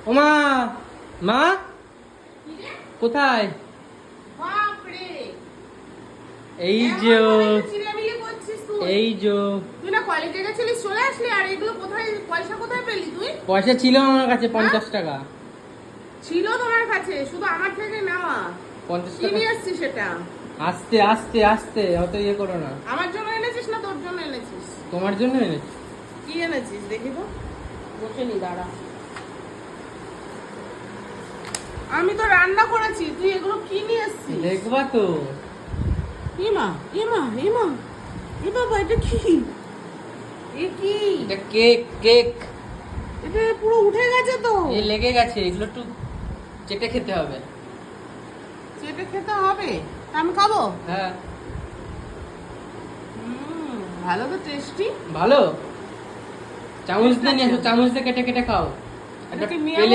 ওমা মা কোথায়? এই যে এই যে তুই না কলেজে গেছিলিস, চলে আসলি, আর এগুলো কোথায়, পয়সা কোথায় পেলি তুই? পয়সা ছিল আমার কাছে 50 টাকা। ছিল তোমার কাছে, শুধু আমার থেকে নেওয়া। 50 কি টাকা নিয়ে আসছিস সেটা? আস্তে আস্তে আস্তে, অত ইয়ে করো না। আমার জন্য এনেছিস না তোর জন্য এনেছিস? তোমার জন্য এনেছি। কি এনেছিস দেখি তো, বসে নি, দাঁড়া। আমি তো রান্না করেছি, তুই এগুলো কি নিয়ে আসছিস? দেখবা তো। ইমা ইমা ইমা, এ বাবা, এটা কি? এ কি? এটা কেক কেক। এটা পুরো উঠে গেছে তো। এ লেগে গেছে, এগুলো একটু চেটে খেতে হবে। চেটে খেতে হবে? তা আমি খাবো? হ্যাঁ ভালো তো, টেস্টি। ভালো। চামচ দিয়ে নিয়ে আসো, চামচ দিয়ে কেটে কেটে খাও। এটা কি একটা মেয়ে